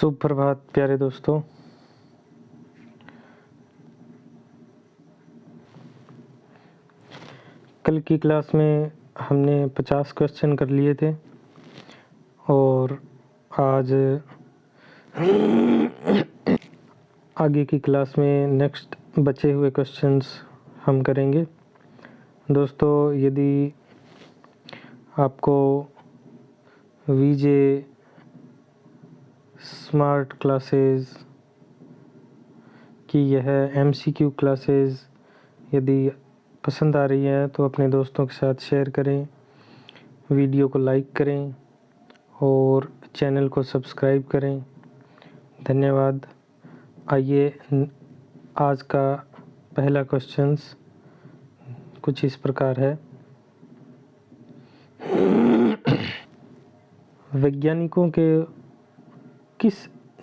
सुप्रभात प्यारे दोस्तों। कल की क्लास में हमने 50 क्वेश्चन कर लिए थे और आज आगे की क्लास में नेक्स्ट बचे हुए क्वेश्चंस हम करेंगे। दोस्तों, यदि आपको वीजे स्मार्ट क्लासेस की यह एमसीक्यू क्लासेस यदि पसंद आ रही है तो अपने दोस्तों के साथ शेयर करें, वीडियो को लाइक करें और चैनल को सब्सक्राइब करें। धन्यवाद। आइए, आज का पहला क्वेश्चंस कुछ इस प्रकार है। वैज्ञानिकों के किस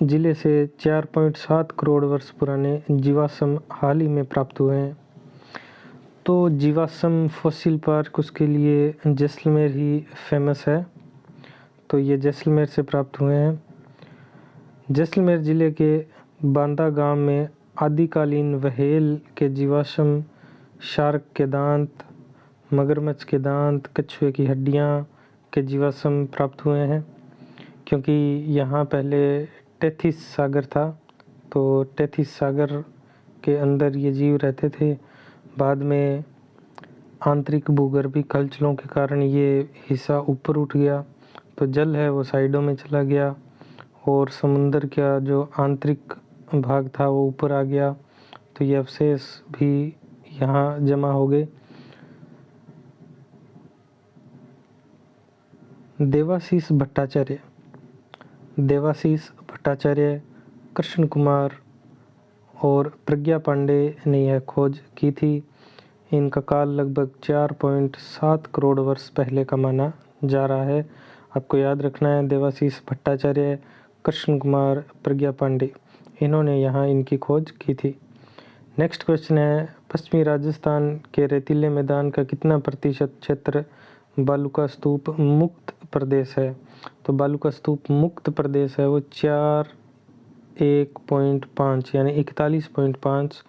जिले से 4.7 करोड़ वर्ष पुराने जीवाश्म हाल ही में प्राप्त हुए हैं? तो जीवाश्म फॉसिल पार्क उसके लिए जैसलमेर ही फेमस है, तो ये जैसलमेर से प्राप्त हुए हैं। जैसलमेर ज़िले के बांदा गांव में आदिकालीन व्हेल के जीवाश्म, शार्क के दांत, मगरमच्छ के दांत, कछुए की हड्डियां के जीवाश्म प्राप्त हुए हैं। क्योंकि यहाँ पहले टेथिस सागर था, तो टेथिस सागर के अंदर ये जीव रहते थे। बाद में आंतरिक भूगर्भीय हलचलों के कारण ये हिस्सा ऊपर उठ गया, तो जल है वो साइडों में चला गया और समुंदर का जो आंतरिक भाग था वो ऊपर आ गया, तो ये अवशेष भी यहाँ जमा हो गए। देवाशीष भट्टाचार्य, कृष्ण कुमार और प्रज्ञा पांडे ने यह खोज की थी। इनका काल लगभग 4.7 करोड़ वर्ष पहले का माना जा रहा है। आपको याद रखना है, देवाशीष भट्टाचार्य, कृष्ण कुमार, प्रज्ञा पांडे, इन्होंने यहाँ इनकी खोज की थी। नेक्स्ट क्वेश्चन है, पश्चिमी राजस्थान के रेतीले मैदान का कितना प्रतिशत क्षेत्र बालुका स्तूप मुक्त प्रदेश है? तो बालुका स्तूप मुक्त प्रदेश है वो 1.5 यानी 41.5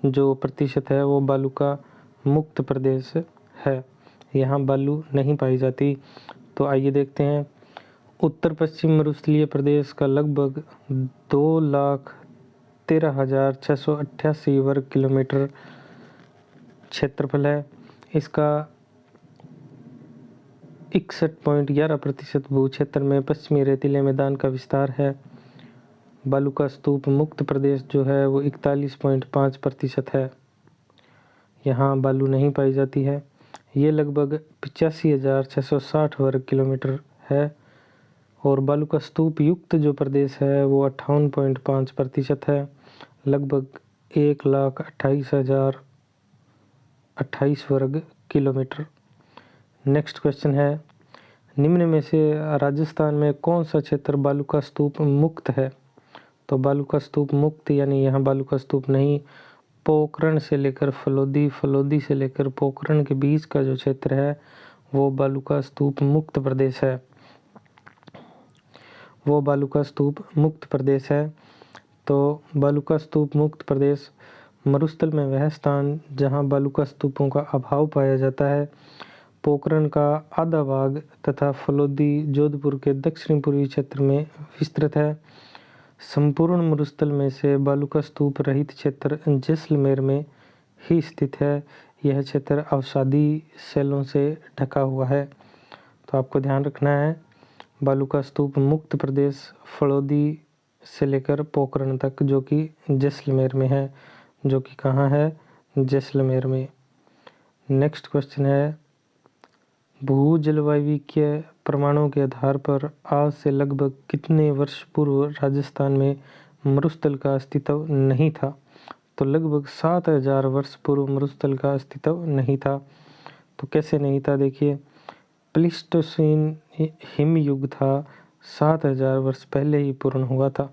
जो प्रतिशत है वो बालुका मुक्त प्रदेश है। यहाँ बालू नहीं पाई जाती। तो आइए देखते हैं, उत्तर पश्चिम मरुस्थलीय प्रदेश का लगभग 2,13,688 वर्ग किलोमीटर क्षेत्रफल है। इसका 61.11% भू क्षेत्र में पश्चिमी रेतीले मैदान का विस्तार है। बालुका स्तूप मुक्त प्रदेश जो है वो 41.5% है। यहाँ बालू नहीं पाई जाती है। ये लगभग 85,660 वर्ग किलोमीटर है। और बालुका स्तूप युक्त जो प्रदेश है वो 58.5% है, लगभग 1,28,028 वर्ग किलोमीटर। नेक्स्ट क्वेश्चन है, निम्न में से राजस्थान में कौन सा क्षेत्र बालुका स्तूप मुक्त है? तो बालुका स्तूप मुक्त यानी यहाँ बालुका स्तूप नहीं, पोखरण से लेकर फलोदी, फलोदी से लेकर पोखरण के बीच का जो क्षेत्र है वो बालुका स्तूप मुक्त प्रदेश है। वो बालुका स्तूप मुक्त प्रदेश है। तो बालुका स्तूप मुक्त प्रदेश मरुस्थल में वह स्थान जहाँ बालुका स्तूपों का अभाव पाया जाता है। पोखरण का आधा भाग तथा फलोदी जोधपुर के दक्षिण पूर्वी क्षेत्र में विस्तृत है। संपूर्ण मरुस्थल में से बालुका स्तूप रहित क्षेत्र जैसलमेर में ही स्थित है। यह क्षेत्र अवसादी शैलों से ढका हुआ है। तो आपको ध्यान रखना है, बालुका स्तूप मुक्त प्रदेश फलोदी से लेकर पोखरण तक, जो कि जैसलमेर में है, जो कि कहाँ है? जैसलमेर में। नेक्स्ट क्वेश्चन है, भू जलवायवीय प्रमाणों के आधार पर आज से लगभग कितने वर्ष पूर्व राजस्थान में मरुस्थल का अस्तित्व नहीं था? तो लगभग 7,000 वर्ष पूर्व मरुस्थल का अस्तित्व नहीं था। तो कैसे नहीं था? देखिए, प्लीस्टोसीन हिमयुग था, 7,000 वर्ष पहले ही पूर्ण हुआ था।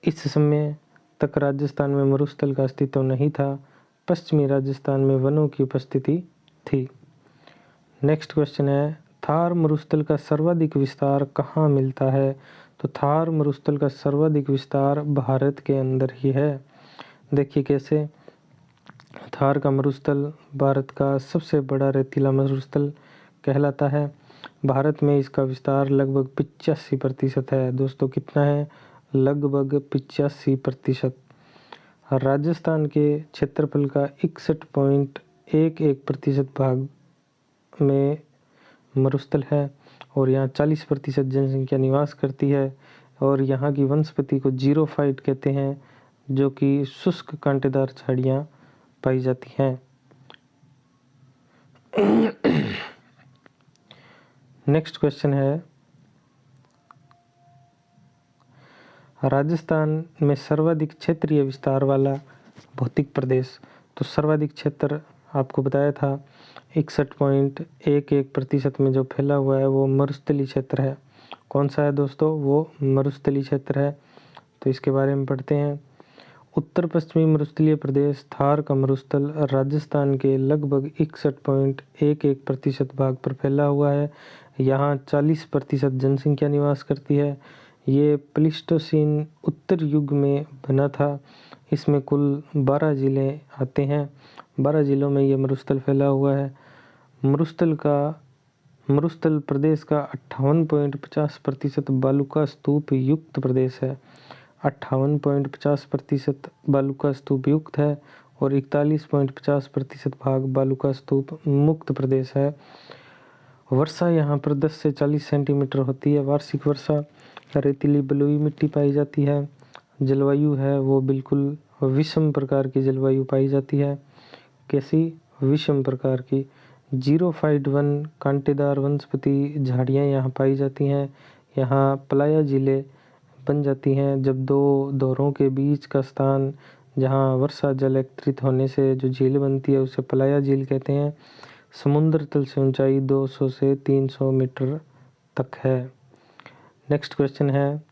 इस समय तक राजस्थान में मरुस्थल का अस्तित्व नहीं था। पश्चिमी राजस्थान में वनों की उपस्थिति थी। नेक्स्ट क्वेश्चन है, थार मरुस्थल का सर्वाधिक विस्तार कहाँ मिलता है? तो थार मरुस्थल का सर्वाधिक विस्तार भारत के अंदर ही है। देखिए कैसे, थार का मरुस्थल भारत का सबसे बड़ा रेतीला मरुस्थल कहलाता है। भारत में इसका विस्तार लगभग 85% है। दोस्तों कितना है? लगभग 85%। राजस्थान के क्षेत्रफल का 61.11% भाग में मरुस्थल है और यहाँ 40% जनसंख्या निवास करती है। और यहाँ की वनस्पति को जीरोफाइट कहते हैं, जो कि शुष्क कांटेदार झाड़ियाँ पाई जाती हैं। नेक्स्ट क्वेश्चन है, राजस्थान में सर्वाधिक क्षेत्रीय विस्तार वाला भौतिक प्रदेश। तो सर्वाधिक क्षेत्र आपको बताया था 61.11% में जो फैला हुआ है वो मरुस्थलीय क्षेत्र है। कौन सा है दोस्तों? वो मरुस्थलीय क्षेत्र है। तो इसके बारे में पढ़ते हैं। उत्तर पश्चिमी मरुस्थलीय प्रदेश थार का मरुस्थल राजस्थान के लगभग 61.11% भाग पर फैला हुआ है। यहाँ 40% जनसंख्या निवास करती है। ये प्लीस्टोसीन उत्तर युग में बना था। इसमें कुल 12 ज़िले आते हैं। 12 ज़िलों में ये मरुस्थल फैला हुआ है। मरुस्थल प्रदेश का 58.50% बालुका स्तूप युक्त प्रदेश है। 58.50% बालुका स्तूप युक्त है और 41.50% भाग बालुका स्तूप मुक्त प्रदेश है। वर्षा यहाँ पर 10 से 40 सेंटीमीटर होती है। वार्षिक वर्षा। रेतीली बलुई मिट्टी पाई जाती है। जलवायु है वो बिल्कुल विषम प्रकार की जलवायु पाई जाती है। कैसी? विषम प्रकार की। जीरोफाइट वन कांटेदार वनस्पति झाड़ियाँ यहाँ पाई जाती हैं। यहाँ प्लाया झीलें बन जाती हैं जब दो दौरों के बीच का स्थान जहाँ वर्षा जल एकत्रित होने से जो झील बनती है उसे प्लाया झील कहते हैं। समुद्र तल से ऊंचाई 200 से 300 मीटर तक है। नेक्स्ट क्वेश्चन है,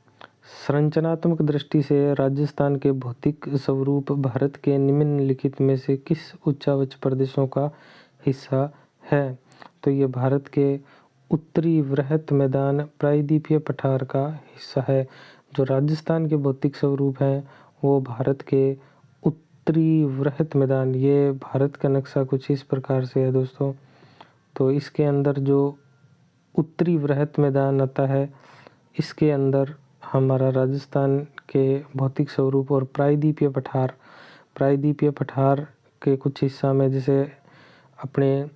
संरचनात्मक दृष्टि से राजस्थान के भौतिक स्वरूप भारत के निम्नलिखित में से किस उच्चावच प्रदेशों का हिस्सा है? तो ये भारत के उत्तरी वृहत मैदान प्रायद्वीपीय पठार का हिस्सा है। जो राजस्थान के भौतिक स्वरूप हैं वो भारत के उत्तरी वृहत मैदान, ये भारत का नक्शा कुछ इस प्रकार से है दोस्तों। तो इसके अंदर जो उत्तरी वृहत मैदान आता है, इसके अंदर हमारा राजस्थान के भौतिक स्वरूप और प्रायद्वीपीय पठार के कुछ हिस्सा में, जैसे अपने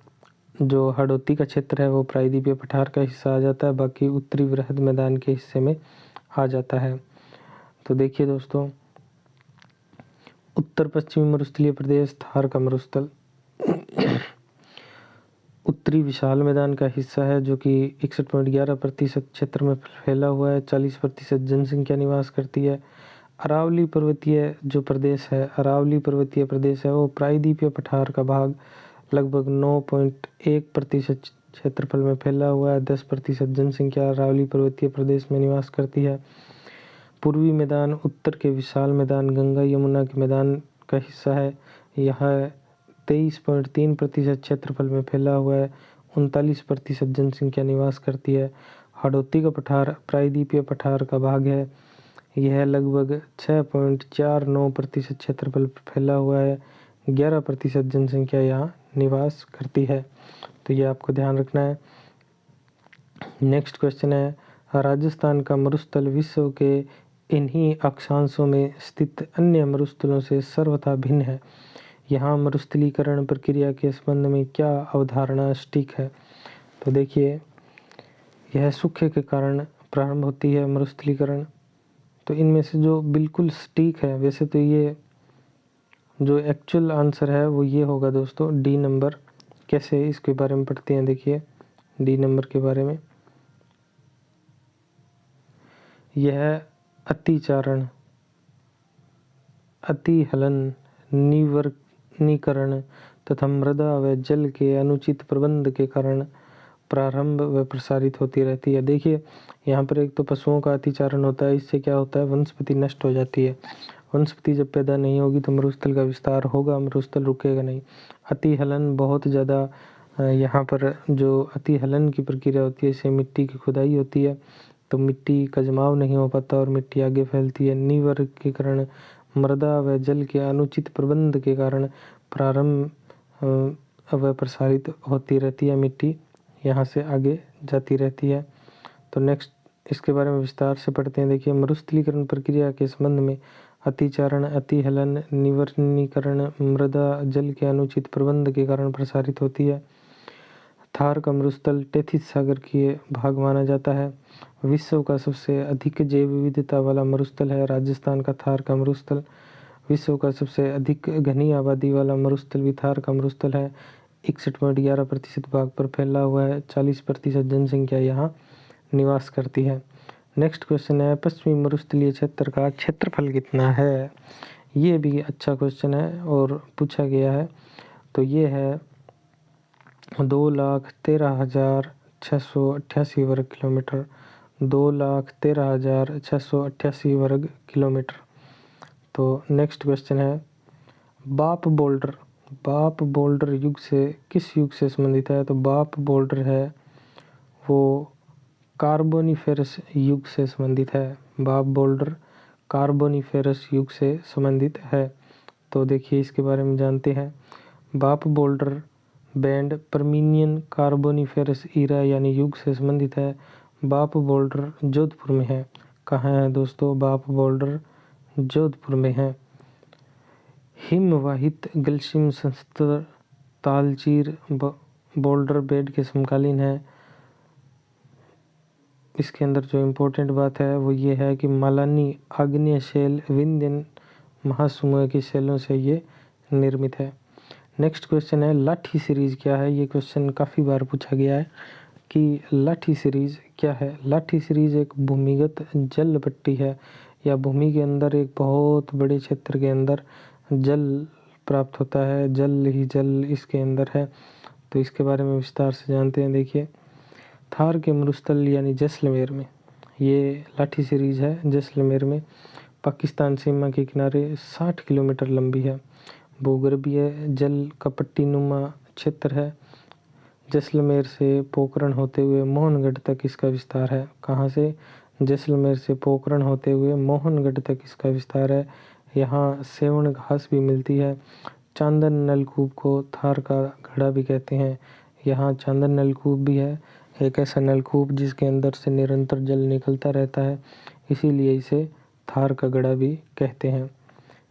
जो हाड़ौती का क्षेत्र है वो प्रायद्वीपीय पठार का हिस्सा आ जाता है, बाकी उत्तरी वृहद मैदान के हिस्से में आ जाता है। तो देखिए दोस्तों, उत्तर पश्चिमी मरुस्थलीय प्रदेश थार का मरुस्थल उत्तरी विशाल मैदान का हिस्सा है जो कि 61.11% क्षेत्र में फैला हुआ है। 40% जनसंख्या निवास करती है। अरावली पर्वतीय प्रदेश है वो प्रायद्वीपीय पठार का भाग लगभग 9.1% क्षेत्रफल में फैला हुआ है। 10% जनसंख्या अरावली पर्वतीय प्रदेश में निवास करती है। पूर्वी मैदान उत्तर के विशाल मैदान गंगा यमुना के मैदान का हिस्सा है। यह 23.3% क्षेत्रफल में फैला हुआ है। 39% जनसंख्या निवास करती है। हाड़ौती का पठार प्रायद्वीपीय पठार का भाग है। यह लगभग 6.49% क्षेत्रफल पर फैला हुआ है। 11% जनसंख्या यहाँ निवास करती है। तो ये आपको ध्यान रखना है। नेक्स्ट क्वेश्चन है, राजस्थान का मरुस्थल विश्व के इन्हीं अक्षांशों में स्थित अन्य मरुस्थलों से सर्वथा भिन्न है। यहाँ मरुस्थलीकरण प्रक्रिया के संबंध में क्या अवधारणा सटीक है? तो देखिए, यह सूखे के कारण प्रारंभ होती है मरुस्थलीकरण। तो इनमें से जो बिल्कुल सटीक है, वैसे तो ये जो एक्चुअल आंसर है वो ये होगा दोस्तों, डी नंबर। कैसे, इसके बारे में पढ़ते हैं। देखिए डी नंबर के बारे में, यह अतिचारण, अतिहलन, निवर्नीकरण तथा मृदा व जल के अनुचित प्रबंध के कारण प्रारंभ व प्रसारित होती रहती है। देखिए यहाँ पर एक तो पशुओं का अतिचारण होता है, इससे क्या होता है, वनस्पति नष्ट हो जाती है। वनस्पति जब पैदा नहीं होगी तो मरुस्थल का विस्तार होगा, मरुस्थल रुकेगा नहीं। अतिहलन, बहुत ज़्यादा यहाँ पर जो अतिहलन की प्रक्रिया होती है, इससे मिट्टी की खुदाई होती है, तो मिट्टी का जमाव नहीं हो पाता और मिट्टी आगे फैलती है। निवर्गीकरण मृदा व जल के अनुचित प्रबंध के कारण प्रारंभ व प्रसारित होती रहती है, मिट्टी यहाँ से आगे जाती रहती है। तो नेक्स्ट इसके बारे में विस्तार से पढ़ते हैं। देखिए, मरुस्थलीकरण प्रक्रिया के संबंध में अतिचारण, अतिहलन, निवर्णीकरण मृदा जल के अनुचित प्रबंध के कारण प्रसारित होती है। थार का मरुस्थल टेथिस सागर की भाग माना जाता है। विश्व का सबसे अधिक जैव विविधता वाला मरुस्थल है राजस्थान का थार का मरुस्थल। विश्व का सबसे अधिक घनी आबादी वाला मरुस्थल भी थार का मरुस्थल है। 61.11% भाग पर फैला हुआ है। 40% जनसंख्या यहाँ निवास करती है। नेक्स्ट क्वेश्चन है, पश्चिमी मरुस्थलीय क्षेत्र का क्षेत्रफल कितना है? ये भी अच्छा क्वेश्चन है और पूछा गया है। तो ये है 2,13,688 वर्ग किलोमीटर। 2,13,688 वर्ग किलोमीटर। तो नेक्स्ट क्वेश्चन है, बाप बोल्डर। बाप बोल्डर युग से किस युग से संबंधित है? तो बाप बोल्डर है वो कार्बोनिफेरस युग से संबंधित है। बाप बोल्डर कार्बोनिफेरस युग से संबंधित है। तो देखिए इसके बारे में जानते हैं। बाप बोल्डर बैंड पर्मिनियन कार्बोनिफेरस ईरा यानी युग से संबंधित है। बाप बोल्डर जोधपुर में है। कहाँ है दोस्तों? बाप बोल्डर जोधपुर में है। हिमवाहित गलशिम संस्तर तालचीर बोल्डर बेड के समकालीन है। इसके अंदर जो इम्पोर्टेंट बात है वो ये है कि मालानी आग्नेय शैल विंध्यन महासमूह की शैलों से ये निर्मित है। नेक्स्ट क्वेश्चन है, लाठी सीरीज क्या है? ये क्वेश्चन काफ़ी बार पूछा गया है कि लाठी सीरीज क्या है। लाठी सीरीज एक भूमिगत जल पट्टी है या भूमि के अंदर एक बहुत बड़े क्षेत्र के अंदर जल प्राप्त होता है। जल ही जल इसके अंदर है। तो इसके बारे में विस्तार से जानते हैं। देखिए, थार के मरुस्थल यानी जैसलमेर में ये लाठी सीरीज है। जैसलमेर में पाकिस्तान सीमा के किनारे 60 किलोमीटर लंबी है। भूगर्भीय जल का पट्टीनुमा क्षेत्र है। जैसलमेर से पोखरण होते हुए मोहनगढ़ तक इसका विस्तार है। कहाँ से? जैसलमेर से पोखरण होते हुए मोहनगढ़ तक इसका विस्तार है। यहाँ सेवण घास भी मिलती है। चांदन नलकूप को थार का घड़ा भी कहते हैं। यहाँ चांदन नलकूप भी है, एक ऐसा नलकूप जिसके अंदर से निरंतर जल निकलता रहता है, इसीलिए इसे थार का घड़ा भी कहते हैं।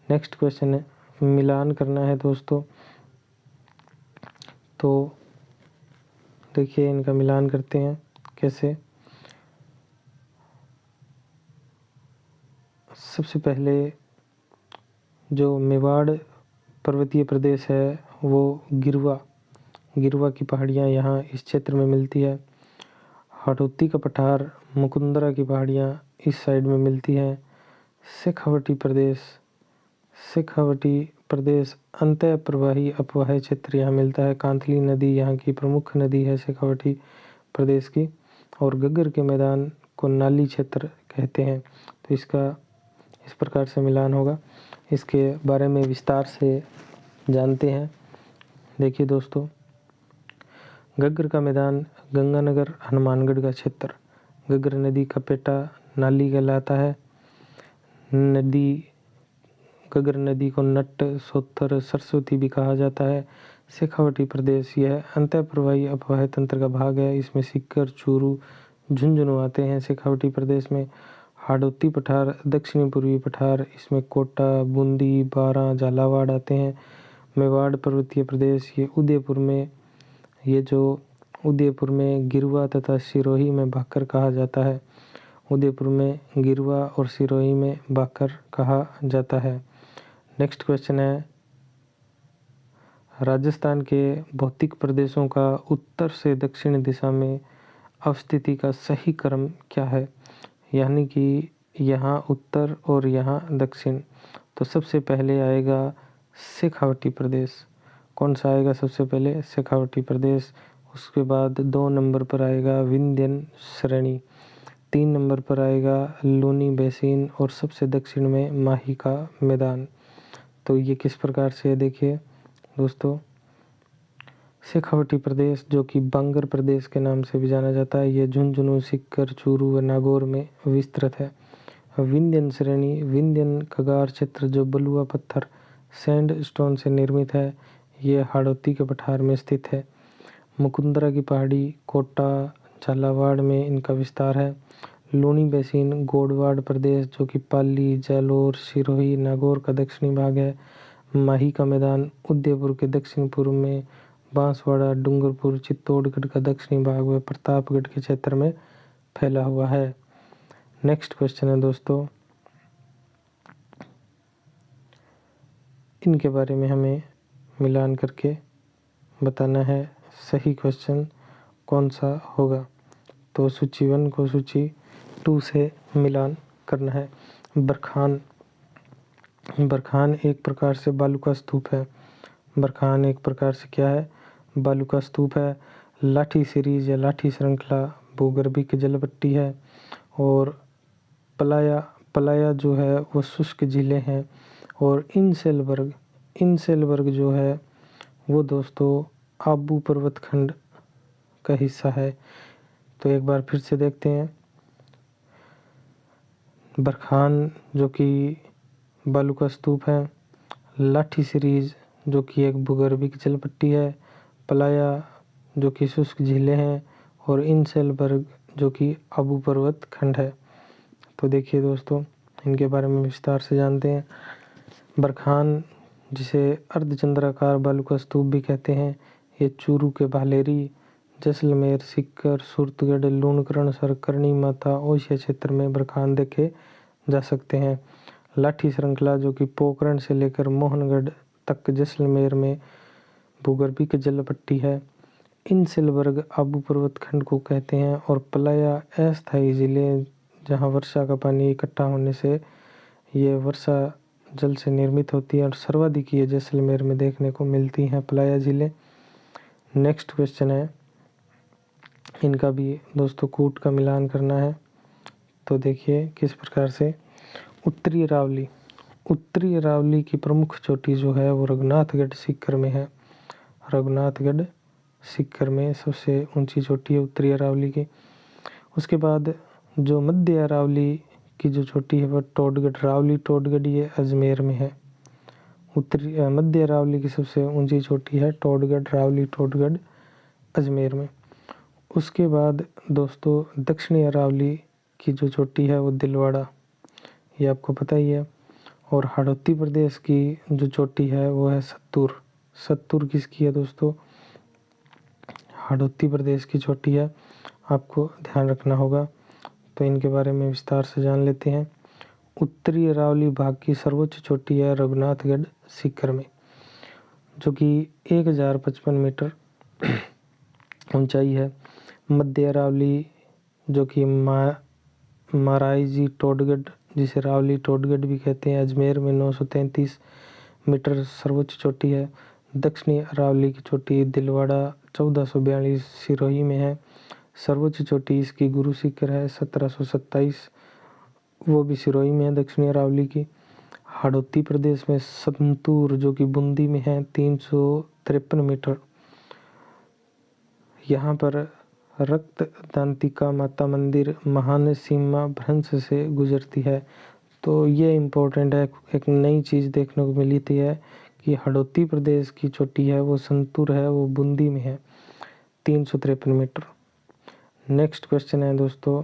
नेक्स्ट क्वेश्चन है, मिलान करना है दोस्तों। तो देखिए इनका मिलान करते हैं कैसे। सबसे पहले जो मेवाड़ पर्वतीय प्रदेश है वो गिरवा की पहाड़ियाँ यहाँ इस क्षेत्र में मिलती है। हाड़ौती का पठार, मुकुंदरा की पहाड़ियाँ इस साइड में मिलती हैं। शेखावटी प्रदेश अंतः प्रवाही अपवाह क्षेत्र यहाँ मिलता है। कांतली नदी यहाँ की प्रमुख नदी है शेखावटी प्रदेश की। और गग्गर के मैदान को नाली क्षेत्र कहते हैं। तो इसका इस प्रकार से मिलान होगा। इसके बारे में विस्तार से जानते हैं। देखिए दोस्तों, गग्गर का मैदान गंगानगर हनुमानगढ़ का क्षेत्र गग्गर नदी का पेटा नाली कहलाता है। गग्गर नदी को नट, सोत्तर, सरस्वती भी कहा जाता है। शेखावटी प्रदेश यह अंतःप्रवाही अपवाह तंत्र का भाग है। इसमें सीकर, चूरू, झुंझुनू आते हैं। शेखावटी प्रदेश में हाड़ौती पठार, दक्षिणी पूर्वी पठार, इसमें कोटा, बूंदी, बारां, झालावाड़ आते हैं। मेवाड़ पर्वतीय प्रदेश उदयपुर में गिरवा तथा सिरोही में भाकर कहा जाता है। उदयपुर में गिरवा और सिरोही में भाकर कहा जाता है। नेक्स्ट क्वेश्चन है, राजस्थान के भौतिक प्रदेशों का उत्तर से दक्षिण दिशा में अवस्थिति का सही क्रम क्या है? यानी कि यहाँ उत्तर और यहाँ दक्षिण। तो सबसे पहले आएगा शेखावटी प्रदेश। कौन सा आएगा सबसे पहले? शेखावटी प्रदेश। उसके बाद 2 नंबर पर आएगा विंध्यन श्रेणी। 3 नंबर पर आएगा लूनी बेसिन और सबसे दक्षिण में माही का मैदान। तो ये किस प्रकार से देखिए दोस्तों, शेखावटी प्रदेश जो कि बांगर प्रदेश के नाम से भी जाना जाता है, ये झुंझुनू, सीकर, चूरू व नागौर में विस्तृत है। विंध्यन श्रेणी, विंध्यन खगार क्षेत्र जो बलुआ पत्थर सैंडस्टोन से निर्मित है, ये हाड़ौती के पठार में स्थित है। मुकुंदरा की पहाड़ी कोटा झालावाड़ में इनका विस्तार है। लूनी बेसिन गोडवाड़ प्रदेश जो कि पाली, जालोर, सिरोही, नागौर का दक्षिणी भाग है। माही का मैदान उदयपुर के दक्षिण पूर्व में, बांसवाड़ा, डूंगरपुर, चित्तौड़गढ़ का दक्षिणी भाग व प्रतापगढ़ के क्षेत्र में फैला हुआ है। नेक्स्ट क्वेश्चन है दोस्तों, इनके बारे में हमें मिलान करके बताना है सही क्वेश्चन कौन सा होगा। तो सूची 1 को सूची 2 से मिलान करना है। बरखान, बरखान एक प्रकार से बालू का स्तूप है। बरखान एक प्रकार से क्या है? बालू का स्तूप है। लाठी सीरीज या लाठी श्रृंखला भूगर्भिक जलपट्टी है। और पलाया, पलाया जो है वो शुष्क झीलें हैं। और इंसेलबर्ग, इंसेलबर्ग जो है वो दोस्तों आबू पर्वत खंड का हिस्सा है। तो एक बार फिर से देखते हैं। बरखान जो कि बालू का स्तूप है, लाठी सीरीज जो कि एक भूगर्भिक जलपट्टी है, पलाया जो कि शुष्क झीलें हैं, और इंसेलबर्ग जो कि आबू पर्वत खंड है। तो देखिए दोस्तों, इनके बारे में विस्तार से जानते हैं। बरखान जिसे अर्धचंद्राकार बालू का स्तूप भी कहते हैं, ये चूरू के भालेरी, जैसलमेर, सीकर, सूरतगढ़, लूणकरणसर, करणी माता, ओसिया क्षेत्र में बरखान देखे जा सकते हैं। लाठी श्रृंखला जो कि पोखरण से लेकर मोहनगढ़ तक जैसलमेर में भूगर्भिक जलपट्टी है। इंसेलबर्ग आबू पर्वत खंड को कहते हैं। और पलाया अस्थायी जिले जहां वर्षा का पानी इकट्ठा होने से ये वर्षा जल से निर्मित होती है, और सर्वाधिक ये जैसलमेर में देखने को मिलती हैं पलाया जिले। नेक्स्ट क्वेश्चन है, इनका भी दोस्तों कूट का मिलान करना है। तो देखिए किस प्रकार से। उत्तरी अरावली, उत्तरी अरावली की प्रमुख चोटी जो है वो रघुनाथगढ़ सीकर में है। रघुनाथगढ़ सीकर में सबसे ऊंची चोटी है उत्तरी अरावली की। उसके बाद जो मध्य अरावली की जो चोटी है वह टोडगढ़, रावली टोडगढ़, ये अजमेर में है। उत्तरी मध्य अरावली की सबसे ऊंची चोटी है टोडगढ़, रावली टोडगढ़, अजमेर में। उसके बाद दोस्तों दक्षिणी अरावली की जो चोटी है वो दिलवाड़ा, ये आपको पता ही है। और हाड़ौती प्रदेश की जो चोटी है वो है सत्तूर। सत्तूर किसकी है दोस्तों? हाड़ौती प्रदेश की चोटी है, आपको ध्यान रखना होगा। तो इनके बारे में विस्तार से जान लेते हैं। उत्तरी अरावली भाग की सर्वोच्च चोटी है रघुनाथगढ़ सीकर में, जो कि 1055 मीटर ऊंचाई है। मध्य अरावली जो कि माराईजी टोडगढ़, जिसे रावली टोडगढ़ भी कहते हैं, अजमेर में 933 मीटर सर्वोच्च चोटी है। दक्षिणी अरावली की चोटी दिलवाड़ा 1442 सिरोही में है। सर्वोच्च चोटी इसकी गुरु सीकर है 1727, वो भी सिरोही में है दक्षिणी अरावली की। हाड़ौती प्रदेश में संतूर जो कि बूंदी में है 353 मीटर। यहाँ पर रक्त दांतिका माता मंदिर महान सीमा भ्रंश से गुजरती है। तो ये इम्पोर्टेंट है, एक नई चीज़ देखने को मिली थी है कि हाड़ौती प्रदेश की चोटी है वो संतूर है, वो बूंदी में है 353 मीटर। नेक्स्ट क्वेश्चन है दोस्तों,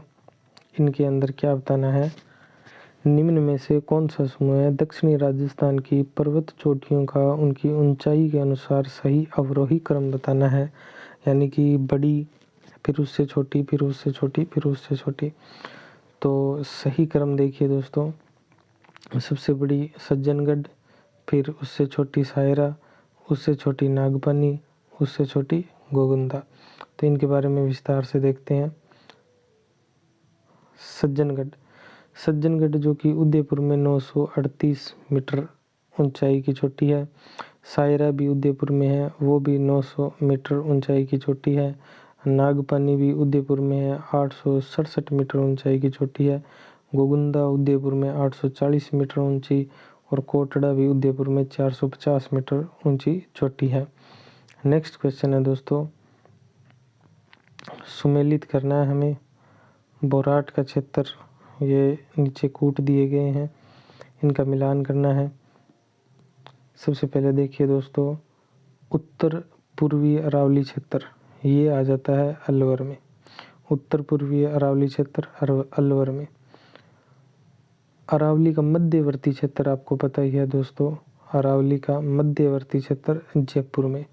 इनके अंदर क्या बताना है। निम्न में से कौन सा समूह है दक्षिणी राजस्थान की पर्वत चोटियों का उनकी ऊंचाई के अनुसार सही अवरोही क्रम बताना है, यानी कि बड़ी, फिर उससे छोटी, फिर उससे छोटी, फिर उससे छोटी। तो सही क्रम देखिए दोस्तों, सबसे बड़ी सज्जनगढ़, फिर उससे छोटी सायरा, उससे छोटी नागपनी, उससे छोटी गोगुंदा। तो इनके बारे में विस्तार से देखते हैं। सज्जनगढ़, सज्जनगढ़ जो कि उदयपुर में 938 मीटर ऊंचाई की चोटी है। सायरा भी उदयपुर में है, वो भी 900 मीटर ऊंचाई की चोटी है। नागपानी भी उदयपुर में है, 867 मीटर ऊंचाई की चोटी है। गोगुंदा उदयपुर में 840 मीटर ऊंची, और कोटड़ा भी उदयपुर में 450 मीटर ऊंची चोटी है। नेक्स्ट क्वेश्चन है दोस्तों, सुमेलित करना है हमें बोराट का क्षेत्र, ये नीचे कूट दिए गए हैं, इनका मिलान करना है। सबसे पहले देखिए दोस्तों, उत्तर पूर्वी अरावली क्षेत्र ये आ जाता है अलवर में। उत्तर पूर्वी अरावली क्षेत्र अलवर में। अरावली का मध्यवर्ती क्षेत्र आपको पता ही है दोस्तों, अरावली का मध्यवर्ती क्षेत्र जयपुर में।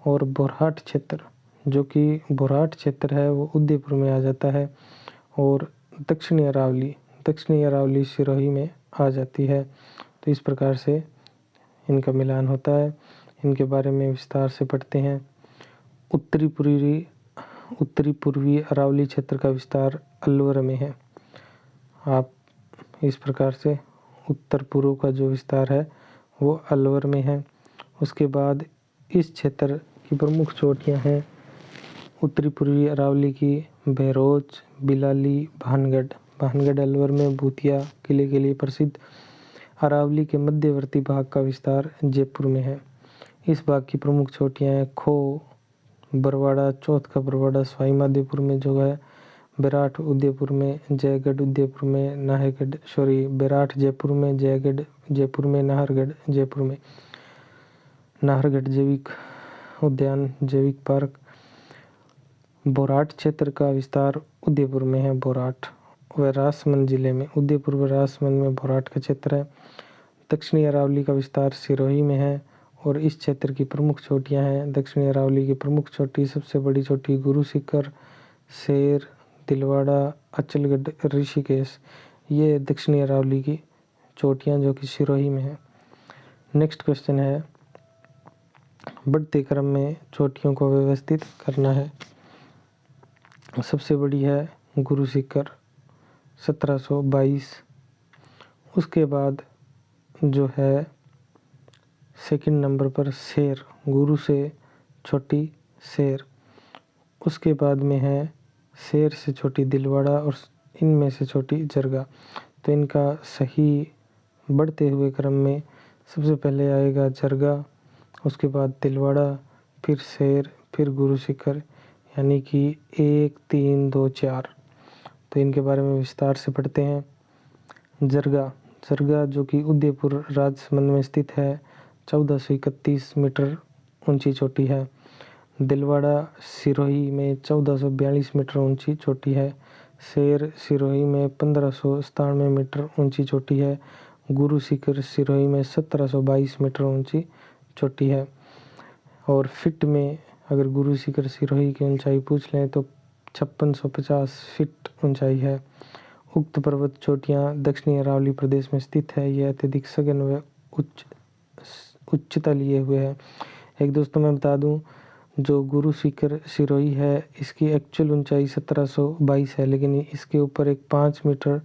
और बोरहाट क्षेत्र, जो कि बोरहाट क्षेत्र है, वो उदयपुर में आ जाता है। और दक्षिणी अरावली सिरोही में आ जाती है। तो इस प्रकार से इनका मिलान होता है। इनके बारे में विस्तार से पढ़ते हैं। उत्तरी पूर्वी अरावली क्षेत्र का विस्तार अलवर में है। आप इस प्रकार से उत्तर पूर्व का जो विस्तार है वो अलवर में है। उसके बाद इस क्षेत्र की प्रमुख चोटियां हैं उत्तरी पूर्वी अरावली की बहरोच, बिलाली, भानगढ़ अलवर में भूतिया किले के लिए प्रसिद्ध। अरावली के मध्यवर्ती भाग का विस्तार जयपुर में है। इस भाग की प्रमुख चोटियां हैं खो, बरवाड़ा, चौथ का बरवाड़ा सवाई माधोपुर में जो है, बेराठ उदयपुर में, जयगढ़ उदयपुर में, बेराठ जयपुर में, जयगढ़ जयपुर में, नाहरगढ़ जैविक उद्यान, जैविक पार्क। बोराट क्षेत्र का विस्तार उदयपुर में है। बोराट व राजसमंद जिले में, उदयपुर व राजसमंद में बोराट का क्षेत्र है। दक्षिणी अरावली का विस्तार सिरोही में है। और इस क्षेत्र की प्रमुख चोटियां हैं, दक्षिणी अरावली की प्रमुख चोटी, सबसे बड़ी चोटी गुरु शिखर, शेर, दिलवाड़ा, अचलगढ़, ऋषिकेश, ये दक्षिणी अरावली की चोटियां जो कि सिरोही में है। नेक्स्ट क्वेश्चन है, बढ़ते क्रम में चोटियों को व्यवस्थित करना है। सबसे बड़ी है गुरु शिखर 1722। उसके बाद जो है सेकंड नंबर पर शेर, गुरु से छोटी शेर। उसके बाद में है शेर से छोटी दिलवाड़ा और इनमें से छोटी जरगा। तो इनका सही बढ़ते हुए क्रम में सबसे पहले आएगा जरगा, उसके बाद दिलवाड़ा, फिर शेर, फिर गुरु शिखर, यानी कि 1 3 2 4। तो इनके बारे में विस्तार से पढ़ते हैं। जरगा जो कि उदयपुर राजसमंद में स्थित है, 1431 मीटर ऊंची चोटी है। दिलवाड़ा सिरोही में 1442 मीटर ऊंची चोटी है। शेर सिरोही में 1597 मीटर ऊंची चोटी है। गुरु शिखर सिरोही में 1722 मीटर ऊंची चोटी है। और फिट में अगर गुरु शिखर सिरोही की ऊंचाई पूछ लें तो 5650 फीट ऊंचाई है। उक्त पर्वत चोटियां दक्षिणी अरावली प्रदेश में स्थित है। यह अत्यधिक सघन व उच्चता लिए हुए है। एक दोस्तों मैं बता दूं, जो गुरु शिखर सिरोही है इसकी एक्चुअल ऊंचाई 1722 है, लेकिन इसके ऊपर एक 5 मीटर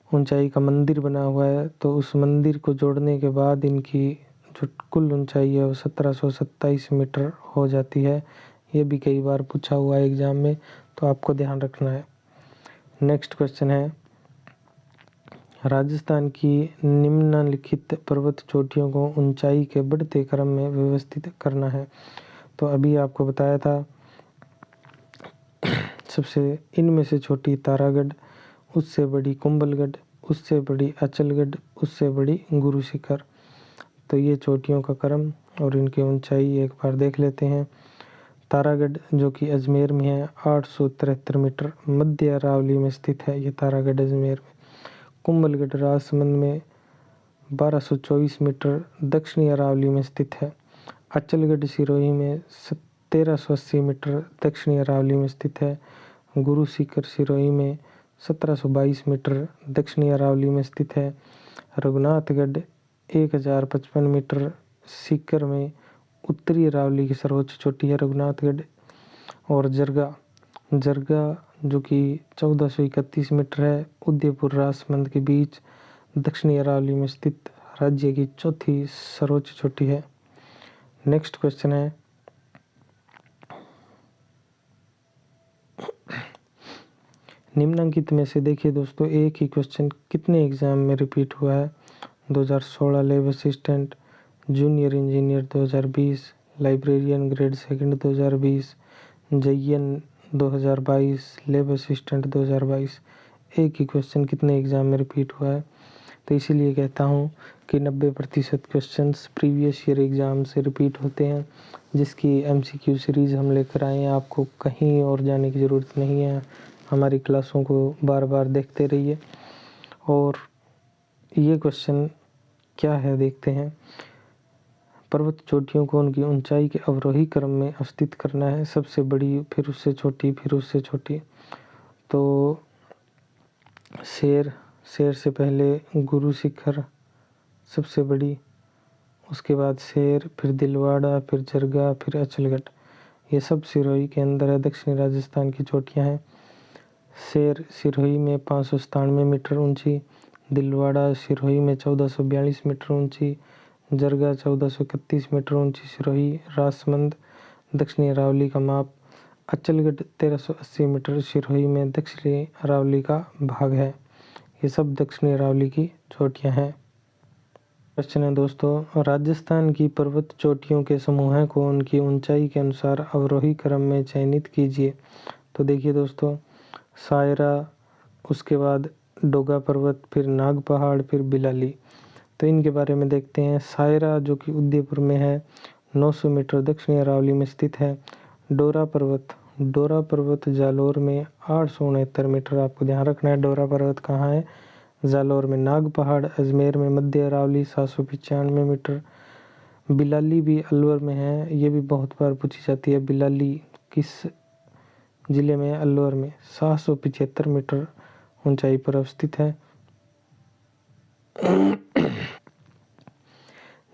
ऊंचाई का मंदिर बना हुआ है। तो उस मंदिर को जोड़ने के बाद इनकी जो कुल ऊंचाई है वो 1727 मीटर हो जाती है। ये भी कई बार पूछा हुआ है एग्जाम में, तो आपको ध्यान रखना है। नेक्स्ट क्वेश्चन है, राजस्थान की निम्नलिखित पर्वत चोटियों को ऊंचाई के बढ़ते क्रम में व्यवस्थित करना है। तो अभी आपको बताया था, सबसे इनमें से छोटी तारागढ़, उससे बड़ी कुंभलगढ़, उससे बड़ी अचलगढ़, उससे बड़ी गुरु शिखर। तो ये चोटियों का क्रम और इनकी ऊंचाई एक बार देख लेते हैं। तारागढ़ जो कि अजमेर में है, 873 मीटर मध्य अरावली में स्थित है। ये तारागढ़ अजमेर में। कुंभलगढ़ राजसमंद में 1224 मीटर दक्षिणी अरावली में स्थित है। अचलगढ़ सिरोही में 1380 मीटर दक्षिणी अरावली में स्थित है। गुरु शिखर सिरोही में 1722 मीटर दक्षिणी अरावली में स्थित है। रघुनाथगढ़ 1055 मीटर सीकर में उत्तरी अरावली की सर्वोच्च चोटी है रघुनाथगढ़। और जरगा जो कि 1431 मीटर है, उदयपुर राजसमंद के बीच दक्षिणी अरावली में स्थित राज्य की चौथी सर्वोच्च चोटी है। नेक्स्ट क्वेश्चन है, निम्नलिखित में से देखिए दोस्तों, एक ही क्वेश्चन कितने एग्जाम में रिपीट हुआ है। 2016 lab assistant, junior engineer 2020, librarian grade second 2020, JN 2022, lab assistant 2022। एक ही क्वेश्चन कितने एग्ज़ाम में रिपीट हुआ है? तो इसीलिए कहता हूँ कि 90% क्वेश्चंस प्रीवियस ईयर एग्ज़ाम से रिपीट होते हैं, जिसकी MCQ सीरीज़ हम लेकर आए हैं। आपको कहीं और जाने की ज़रूरत नहीं है, हमारी क्लासों को बार बार देखते रहिए। और ये क्वेश्चन क्या है देखते हैं। पर्वत चोटियों को उनकी ऊंचाई के अवरोही क्रम में अवस्थित करना है, सबसे बड़ी, फिर उससे छोटी, फिर उससे छोटी। तो शेर से पहले गुरु शिखर सबसे बड़ी, उसके बाद शेर, फिर दिलवाड़ा, फिर जरगा, फिर अचलगढ़। ये सब सिरोही के अंदर है, दक्षिणी राजस्थान की चोटियां हैं। शेर सिरोही में 597 मीटर ऊंची, दिलवाड़ा सिरोही में 1442 मीटर ऊंची, जरगा 1431 मीटर ऊंची सिरोही, रासमंद दक्षिणी अरावली का माप, अचलगढ़ 1380 मीटर सिरोही में दक्षिणी अरावली का भाग है। ये सब दक्षिणी अरावली की चोटियां हैं। क्वेश्चन है दोस्तों, राजस्थान की पर्वत चोटियों के समूह को उनकी ऊंचाई के अनुसार अवरोही क्रम में चयनित कीजिए। तो देखिए दोस्तों, सायरा, उसके बाद डोगा पर्वत, फिर नाग पहाड़, फिर बिलाली। तो इनके बारे में देखते हैं। सायरा जो कि उदयपुर में है, 900 मीटर दक्षिणी अरावली में स्थित है। डोरा पर्वत जालोर में 869 मीटर। आपको ध्यान रखना है डोरा पर्वत कहाँ है, जालोर में। नाग पहाड़ अजमेर में, मध्य अरावली 795 मीटर। बिलाली भी अलवर में है, ये भी बहुत बार पूछी जाती है। बिलाली किस जिले में? अलवर में। 775 मीटर ऊंचाई पर अवस्थित है।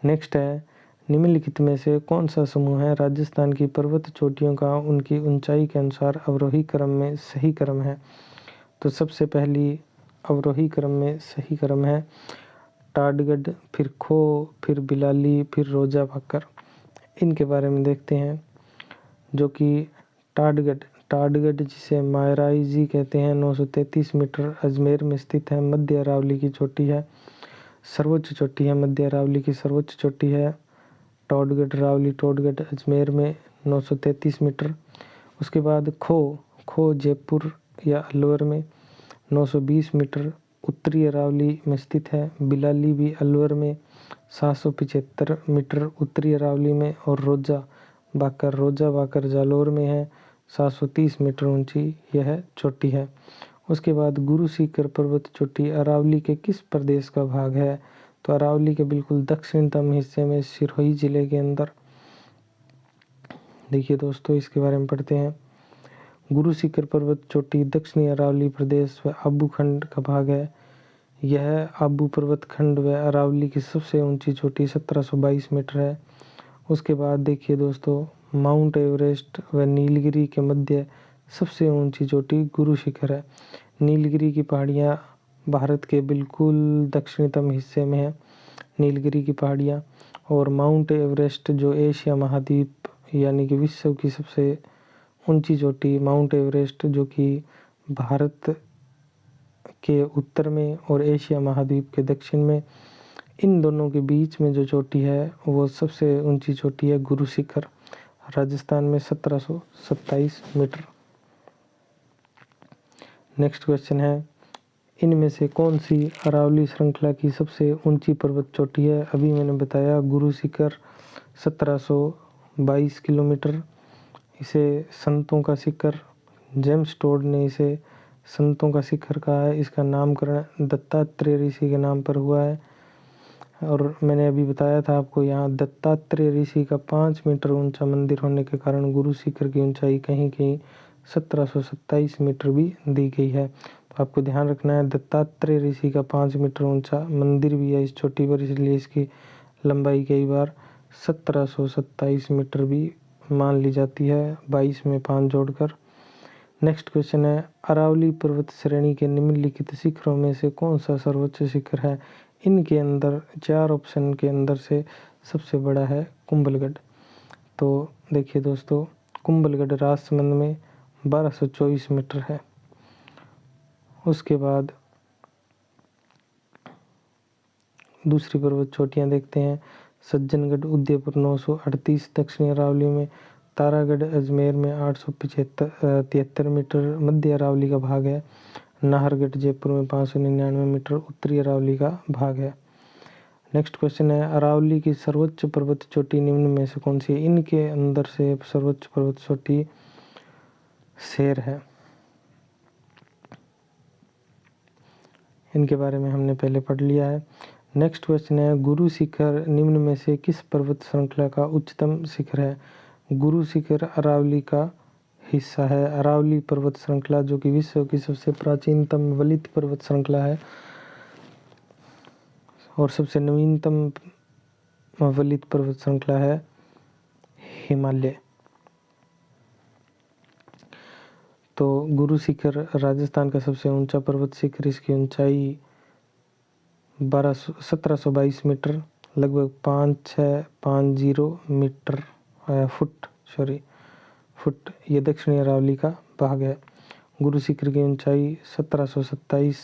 नेक्स्ट है, निम्नलिखित में से कौन सा समूह है राजस्थान की पर्वत चोटियों का उनकी ऊंचाई के अनुसार अवरोही क्रम में सही क्रम है? तो सबसे पहली अवरोही क्रम में सही क्रम है टाडगढ़, फिर खो, फिर बिलाली, फिर रोजा भाकर। इनके बारे में देखते हैं। जो कि टाडगढ़ जिसे मायराई जी कहते हैं, 933 मीटर अजमेर में स्थित है, मध्य अरावली की चोटी है, सर्वोच्च चोटी है, मध्य अरावली की सर्वोच्च चोटी है। टोडगढ़ अजमेर में 933 मीटर। उसके बाद खो जयपुर या अलवर में 920 मीटर उत्तरी अरावली में स्थित है। बिलाली भी अलवर में 775 मीटर उत्तरी अरावली में। और रोजा बाकर जालोर में है, 730 मीटर ऊंची यह चोटी है। उसके बाद गुरु सीकर पर्वत चोटी अरावली के किस प्रदेश का भाग है? तो अरावली के बिल्कुल दक्षिणतम हिस्से में, सिरोही जिले के अंदर। देखिए दोस्तों, इसके बारे में पढ़ते हैं। गुरु सीकर पर्वत चोटी दक्षिणी अरावली प्रदेश व आबू खंड का भाग है। यह आबू पर्वत खंड व अरावली की सबसे ऊंची चोटी 1722 मीटर है। उसके बाद देखिए दोस्तों, माउंट एवरेस्ट व नीलगिरी के मध्य सबसे ऊंची चोटी गुरु शिखर है। नीलगिरी की पहाड़ियाँ भारत के बिल्कुल दक्षिणतम हिस्से में है, नीलगिरी की पहाड़ियाँ। और माउंट एवरेस्ट जो एशिया महाद्वीप यानी कि विश्व की सबसे ऊंची चोटी माउंट एवरेस्ट, जो कि भारत के उत्तर में और एशिया महाद्वीप के दक्षिण में, इन दोनों के बीच में जो चोटी है वो सबसे ऊंची चोटी है गुरु शिखर, राजस्थान में 1727 मीटर। नेक्स्ट क्वेश्चन है, इनमें से कौन सी अरावली श्रृंखला की सबसे ऊंची पर्वत चोटी है? अभी मैंने बताया गुरु शिखर 1722 किलोमीटर। इसे संतों का शिखर, जेम्स टोड ने इसे संतों का शिखर कहा है। इसका नामकरण दत्तात्रेय ऋषि के नाम पर हुआ है। और मैंने अभी बताया था आपको, यहाँ दत्तात्रेय ऋषि का 5 मीटर ऊंचा मंदिर होने के कारण गुरु शिखर की ऊंचाई कहीं कहीं 1727 मीटर भी दी गई है। तो आपको ध्यान रखना है, दत्तात्रेय ऋषि का 5 मीटर ऊंचा मंदिर भी है इस चोटी पर, इसलिए इसकी लंबाई कई बार 1727 मीटर भी मान ली जाती है, 22 में 5 जोड़कर। नेक्स्ट क्वेश्चन है, अरावली पर्वत श्रेणी के निम्नलिखित शिखरों में से कौन सा सर्वोच्च शिखर है? इनके अंदर 4 ऑप्शन के अंदर से सबसे बड़ा है कुंभलगढ़। तो देखिए दोस्तों, कुंभलगढ़ राजसमंद में 1224 मीटर है। उसके बाद दूसरी पर्वत चोटियाँ देखते हैं। सज्जनगढ़ उदयपुर 938 दक्षिणी अरावली में, तारागढ़ अजमेर में 873 मीटर मध्य अरावली का भाग है, नाहरगढ़ जयपुर में 599 मीटर उत्तरी अरावली का भाग है। नेक्स्ट क्वेश्चन है, अरावली की सर्वोच्च पर्वत चोटी निम्न में से कौन सी है? इनके अंदर से सर्वोच्च पर्वत चोटी शेर है। इनके बारे में हमने पहले पढ़ लिया है। नेक्स्ट क्वेश्चन है, गुरु शिखर निम्न में से किस पर्वत श्रृंखला का उच्चतम शिखर है? गुरु शिखर अरावली का हिस्सा है। अरावली पर्वत श्रृंखला जो कि विश्व की सबसे प्राचीनतम वलित पर्वत श्रृंखला है और सबसे नवीनतम वलित पर्वत श्रृंखला है हिमालय। तो गुरु शिखर राजस्थान का सबसे ऊंचा पर्वत शिखर, इसकी ऊंचाई 1722 मीटर लगभग 5650 मीटर फुट ये दक्षिणी अरावली का भाग है। गुरु शिखर की ऊंचाई 1727।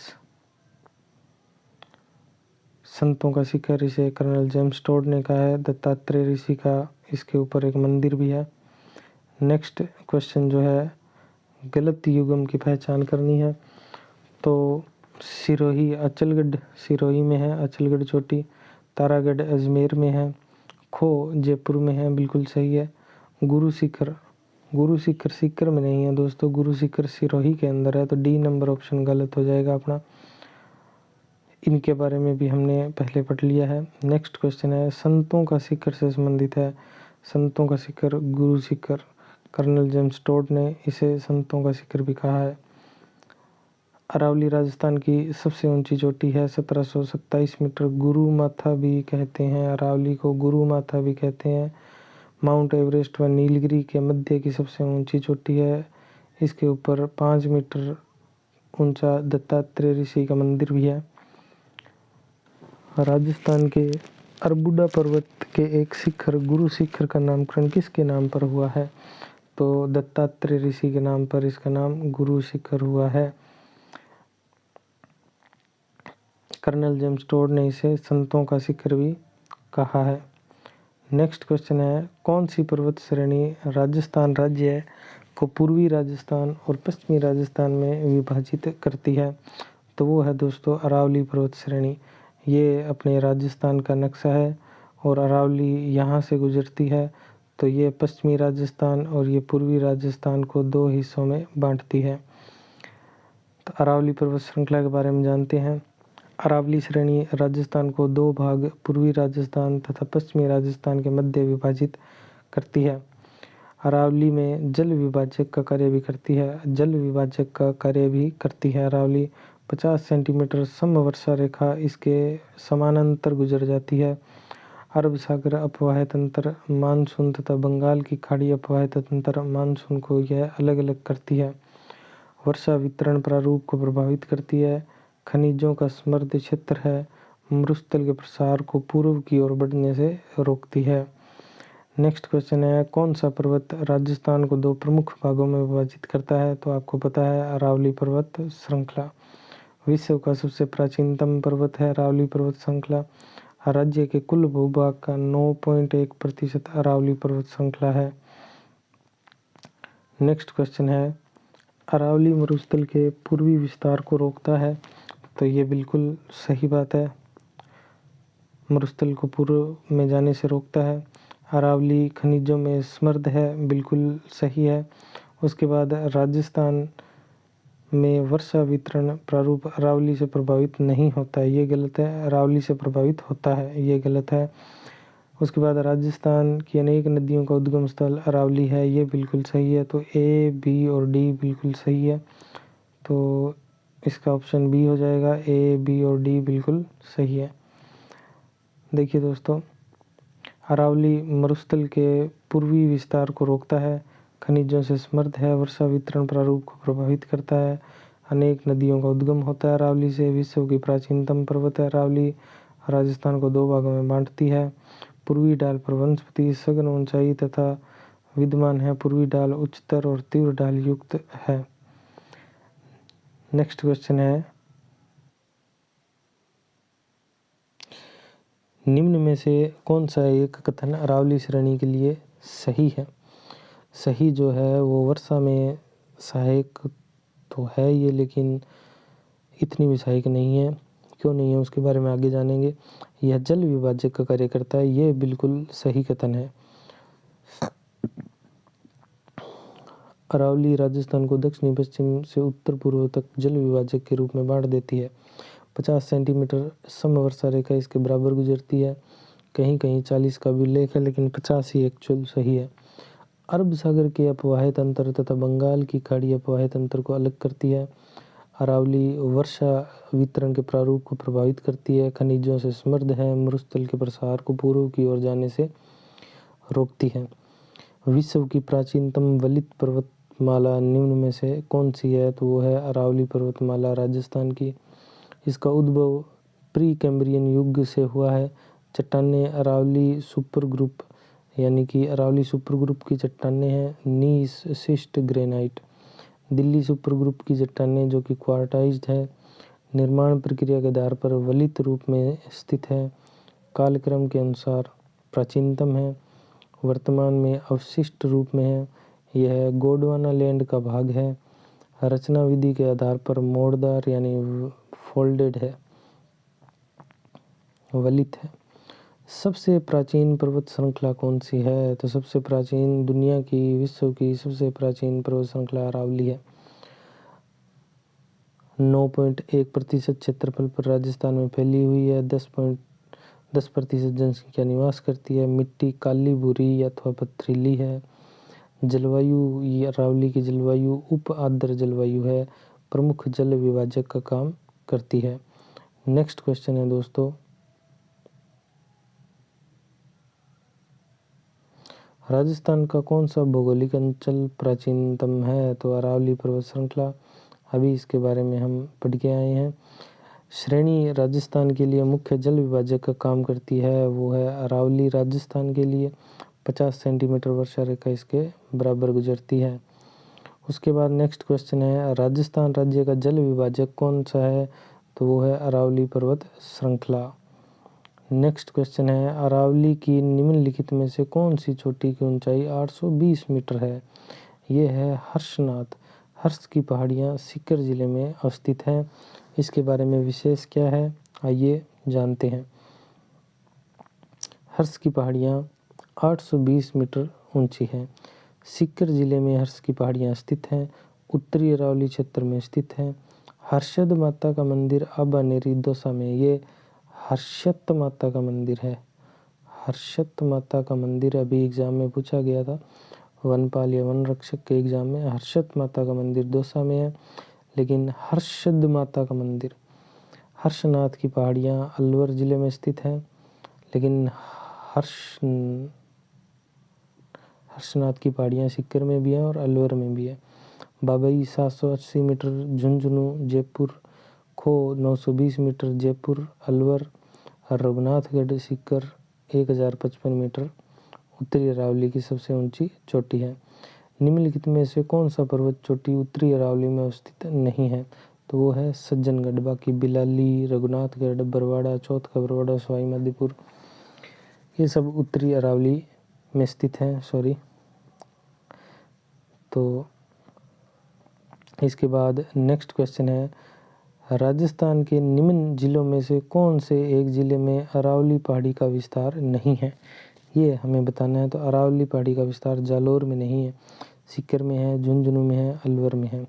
संतों का शिखर इसे कर्नल जेम्स टोड ने कहा है। दत्तात्रेय ऋषि का इसके ऊपर एक मंदिर भी है। नेक्स्ट क्वेश्चन जो है, गलत युग्म की पहचान करनी है। तो सिरोही अचलगढ़ सिरोही में है, अचलगढ़ चोटी। तारागढ़ अजमेर में है। खो जयपुर में है, बिल्कुल सही है। गुरु शिखर सीकर में नहीं है दोस्तों, गुरु शिखर सिरोही के अंदर है, तो डी नंबर ऑप्शन गलत हो जाएगा अपना। इनके बारे में भी हमने पहले पढ़ लिया है। नेक्स्ट क्वेश्चन है, संतों का शिखर से संबंधित है। संतों का शिखर Guru Shikhar, colonel James Tod ने इसे संतों का शिखर भी कहा है। अरावली राजस्थान की सबसे ऊंची चोटी है, 1727 मीटर। गुरु माथा भी कहते हैं, अरावली को गुरु माथा भी कहते हैं। माउंट एवरेस्ट व नीलगिरी के मध्य की सबसे ऊंची चोटी है। इसके ऊपर 5 मीटर ऊंचा दत्तात्रेय ऋषि का मंदिर भी है। राजस्थान के अरबुडा पर्वत के एक शिखर गुरु शिखर का नामकरण किसके नाम पर हुआ है? तो दत्तात्रेय ऋषि के नाम पर इसका नाम गुरु शिखर हुआ है। कर्नल जेम्स टोड ने इसे संतों का शिखर भी कहा है। नेक्स्ट क्वेश्चन है, कौन सी पर्वत श्रेणी राजस्थान राज्य को पूर्वी राजस्थान और पश्चिमी राजस्थान में विभाजित करती है? तो वो है दोस्तों अरावली पर्वत श्रेणी। ये अपने राजस्थान का नक्शा है और अरावली यहाँ से गुजरती है, तो ये पश्चिमी राजस्थान और ये पूर्वी राजस्थान को दो हिस्सों में बांटती है। तो अरावली पर्वत श्रृंखला के बारे में जानते हैं। अरावली श्रेणी राजस्थान को दो भाग पूर्वी राजस्थान तथा पश्चिमी राजस्थान के मध्य विभाजित करती है। अरावली में जल विभाजक का कार्य भी करती है। अरावली 50 सेंटीमीटर समवर्षा रेखा इसके समानांतर गुजर जाती है। अरब सागर अपवाह तंत्र मानसून तथा बंगाल की खाड़ी अपवाह तंत्र मानसून को यह अलग अलग करती है। वर्षा वितरण प्रारूप को प्रभावित करती है। खनिजों का समृद्ध क्षेत्र है। मरुस्थल के प्रसार को पूर्व की ओर बढ़ने से रोकती है। नेक्स्ट क्वेश्चन है, कौन सा पर्वत राजस्थान को दो प्रमुख भागों में विभाजित करता है? तो आपको पता है अरावली पर्वत श्रृंखला। विश्व का सबसे प्राचीनतम पर्वत है अरावली पर्वत श्रृंखला। राज्य के कुल भूभाग का 9.1% अरावली पर्वत श्रृंखला है। नेक्स्ट क्वेश्चन है, अरावली मरुस्थल के पूर्वी विस्तार को रोकता है? तो ये बिल्कुल सही बात है, मरुस्थल को पूर्व में जाने से रोकता है। अरावली खनिजों में समृद्ध है, बिल्कुल सही है। उसके बाद राजस्थान में वर्षा वितरण प्रारूप अरावली से प्रभावित नहीं होता है, ये गलत है। अरावली से प्रभावित होता है, ये गलत है। उसके बाद राजस्थान की अनेक नदियों का उद्गम स्थल अरावली है, ये बिल्कुल सही है। तो ए, बी और डी बिल्कुल सही है, तो इसका ऑप्शन बी हो जाएगा। ए, बी और डी बिल्कुल सही है। देखिए दोस्तों, अरावली मरुस्थल के पूर्वी विस्तार को रोकता है, खनिजों से समृद्ध है, वर्षा वितरण प्रारूप को प्रभावित करता है, अनेक नदियों का उद्गम होता है अरावली से, विश्व की प्राचीनतम पर्वत है अरावली, राजस्थान को दो भागों में बांटती है। पूर्वी ढाल पर वनस्पति सघन ऊंचाई तथा विद्यमान है, पूर्वी ढाल उच्चतर और तीव्र ढाल युक्त है। नेक्स्ट क्वेश्चन है, निम्न में में से कौन सा एक कथन अरावली श्रेणी के लिए सही है? सही जो है वो वर्षा में सहायक तो है ये, लेकिन इतनी भी सहायक नहीं है। क्यों नहीं है उसके बारे में आगे जानेंगे। यह जल विभाजक का कार्य करता है, ये बिल्कुल सही कथन है। अरावली राजस्थान को दक्षिणी पश्चिम से उत्तर पूर्व तक जल विभाजक के रूप में बांट देती है। 50 सेंटीमीटर समवर्षा रेखा इसके बराबर गुजरती है। कहीं कहीं 40 का भी उल्लेख है, लेकिन 50 ही एक्चुअल सही है। अरब सागर के अपवाह्य तंत्र तथा बंगाल की खाड़ी अपवाह्य तंत्र को अलग करती है। अरावली वर्षा वितरण के प्रारूप को प्रभावित करती है। खनिजों से समृद्ध है। मरुस्थल के प्रसार को पूर्व की ओर जाने से रोकती है। विश्व की प्राचीनतम वलित पर्वतमाला निम्न में से कौन सी है? तो वो है अरावली पर्वतमाला राजस्थान की। इसका उद्भव प्री कैम्ब्रियन युग से हुआ है। चट्टानें अरावली सुपर ग्रुप यानी कि अरावली सुपर ग्रुप की चट्टानें हैं। Gneiss schist granite. Delhi super group की चट्टानें जो कि क्वार्टाइज्ड है। निर्माण प्रक्रिया के आधार पर वलित रूप में स्थित है। कालक्रम के अनुसार प्राचीनतम है। वर्तमान में अवशिष्ट रूप में है। यह गोंडवाना लैंड का भाग है। रचना विधि के आधार पर मोड़दार यानी फोल्डेड है, वलित है। सबसे प्राचीन पर्वत श्रृंखला कौन सी है? तो सबसे प्राचीन दुनिया की विश्व की सबसे प्राचीन पर्वत श्रृंखला अरावली है। 9.1% क्षेत्रफल पर राजस्थान में फैली हुई है। 10% जनसंख्या निवास करती है। मिट्टी काली भूरी अथवा पथरीली है। जलवायु, ये अरावली की जलवायु उप आर्द्र जलवायु है। प्रमुख जल विभाजक का काम करती है। नेक्स्ट क्वेश्चन है दोस्तों, राजस्थान का कौन सा भौगोलिक अंचल प्राचीनतम है? तो अरावली पर्वत श्रृंखला। अभी इसके बारे में हम पढ़ के आए हैं। श्रेणी राजस्थान के लिए मुख्य जल विभाजक का काम करती है, वो है अरावली राजस्थान के लिए। 50 सेंटीमीटर वर्षा रेखा इसके बराबर गुजरती है। उसके बाद नेक्स्ट क्वेश्चन है, राजस्थान राज्य का जल विभाजक कौन सा है? तो वो है अरावली पर्वत श्रृंखला। नेक्स्ट क्वेश्चन है, अरावली की निम्नलिखित में से कौन सी चोटी की ऊंचाई 820 मीटर है? ये है हर्षनाथ। हर्ष की पहाड़ियाँ सीकर जिले में अवस्थित हैं। इसके बारे में विशेष क्या है, आइए जानते हैं। हर्ष की पहाड़ियाँ 820 मीटर ऊंची हैं। सीकर जिले में हर्ष की पहाड़ियाँ स्थित हैं। उत्तरी अरावली क्षेत्र में स्थित हैं। हर्षद माता का मंदिर अबानेरी दौसा में, ये हर्षत माता का मंदिर है। हर्षत माता का मंदिर अभी एग्जाम में पूछा गया था, वनपाल या वन रक्षक के एग्जाम में। हर्षत माता का मंदिर दौसा में है, लेकिन हर्षद माता का मंदिर हर्षनाथ की पहाड़ियाँ अलवर जिले में स्थित हैं, लेकिन हर्षनाथ की पहाड़ियाँ सीकर में भी हैं और अलवर में भी है। बाबई 780 मीटर झुंझुनू जयपुर। खो 920 मीटर जयपुर अलवर। रघुनाथगढ़ सीकर 1055 मीटर उत्तरी अरावली की सबसे ऊंची चोटी है। निम्नलिखित में से कौन सा पर्वत चोटी उत्तरी अरावली में अवस्थित नहीं है? तो वो है सज्जनगढ़। बाकी बिलाली, रघुनाथगढ़, बरवाड़ा, चौथ का बरवाड़ा, सवाई माधोपुर, ये सब उत्तरी अरावली में स्थित हैं। तो इसके बाद नेक्स्ट क्वेश्चन है, राजस्थान के निम्न जिलों में से कौन से एक जिले में अरावली पहाड़ी का विस्तार नहीं है? ये हमें बताना है। तो अरावली पहाड़ी का विस्तार जालोर में नहीं है, सीकर में है, झुंझुनू में है, अलवर में है।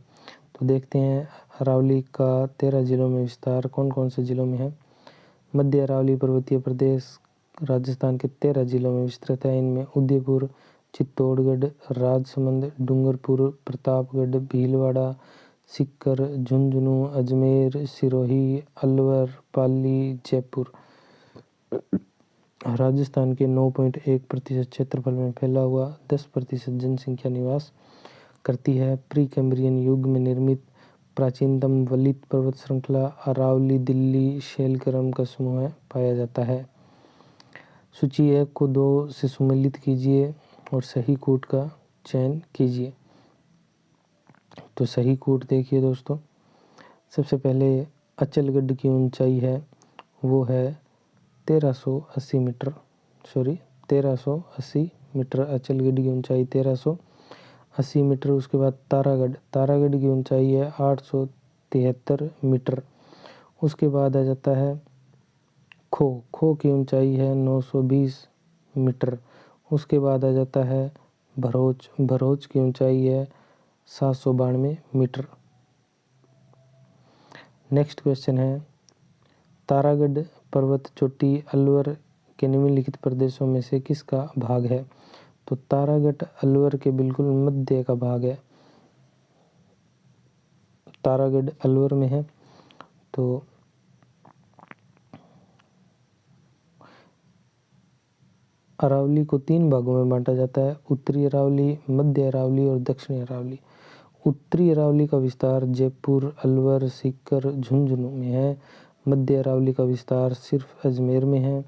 तो देखते हैं अरावली का 13 जिलों में विस्तार कौन कौन से जिलों में है। मध्य अरावली पर्वतीय प्रदेश राजस्थान के 13 जिलों में विस्तृत है। इनमें उदयपुर, चित्तौड़गढ़, राजसमंद, डूंगरपुर, प्रतापगढ़, भीलवाड़ा, सीकर, झुंझुनू, अजमेर, सिरोही, अलवर, पाली, जयपुर। राजस्थान के 9.1% क्षेत्रफल में फैला हुआ 10% जनसंख्या निवास करती है। प्री कैम्ब्रियन युग में निर्मित प्राचीनतम वलित पर्वत श्रृंखला अरावली दिल्ली शैलक्रम का समूह है पाया जाता है। सूची 1 को 2 से सम्मिलित कीजिए और सही कूट का चयन कीजिए। तो सही कूट देखिए दोस्तों, सबसे पहले अचलगढ़ की ऊंचाई है वो है 1380 मीटर, 1380 मीटर। अचलगढ़ की ऊंचाई 1380 मीटर। उसके बाद तारागढ़ की ऊंचाई है 873 मीटर। उसके बाद आ जाता है खो की ऊंचाई है 920 मीटर। उसके बाद आ जाता है भरोच की ऊंचाई है 792 मीटर। नेक्स्ट क्वेश्चन है, तारागढ़ पर्वत चोटी अलवर के निम्नलिखित प्रदेशों में से किसका भाग है? तो तारागढ़ अलवर के बिल्कुल मध्य का भाग है, तारागढ़ अलवर में है। तो अरावली को 3 भागों में बांटा जाता है, उत्तरी अरावली, मध्य अरावली और दक्षिणी अरावली। उत्तरी अरावली का विस्तार जयपुर, अलवर, सीकर, झुंझुनू में है। मध्य अरावली का विस्तार सिर्फ अजमेर में है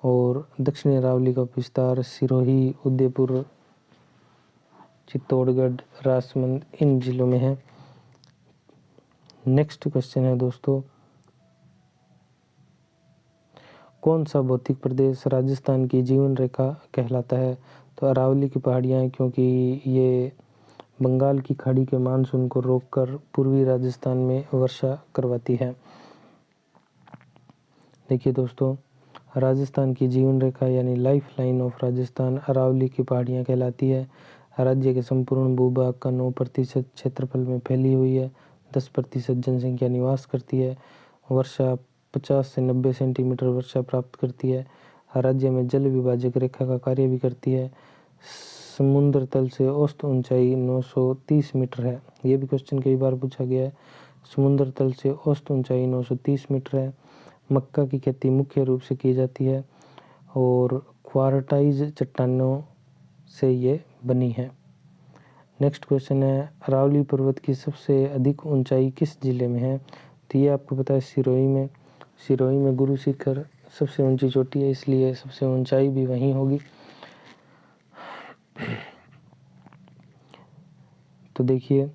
और दक्षिणी अरावली का विस्तार सिरोही, उदयपुर, चित्तौड़गढ़, राजसमंद इन जिलों में है। नेक्स्ट क्वेश्चन है दोस्तों, कौन सा भौतिक प्रदेश राजस्थान की जीवन रेखा कहलाता है? तो अरावली की पहाड़ियाँ हैं, क्योंकि ये बंगाल की खाड़ी के मानसून को रोककर पूर्वी राजस्थान में वर्षा करवाती है। देखिए दोस्तों, राजस्थान की जीवन रेखा यानी life line of Rajasthan Aravalli की पहाड़ियाँ कहलाती है। राज्य के संपूर्ण भूभाग का 9% क्षेत्रफल में फैली हुई है। 10% जनसंख्या निवास करती है। वर्षा 50 से 90 सेंटीमीटर वर्षा प्राप्त करती है। राज्य में जल विभाजक रेखा का कार्य भी करती है। समुद्र तल से औसत ऊंचाई 930 मीटर है। ये भी क्वेश्चन कई बार पूछा गया है। समुद्र तल से औसत ऊंचाई 930 मीटर है। मक्का की खेती मुख्य रूप से की जाती है और क्वार्टाइज चट्टानों से ये बनी है। नेक्स्ट क्वेश्चन है, अरावली पर्वत की सबसे अधिक ऊंचाई किस जिले में है? तो ये आपको पता है सिरोही में गुरु शिखर सबसे ऊंची चोटी है, इसलिए सबसे ऊंचाई भी वहीं होगी। तो देखिए,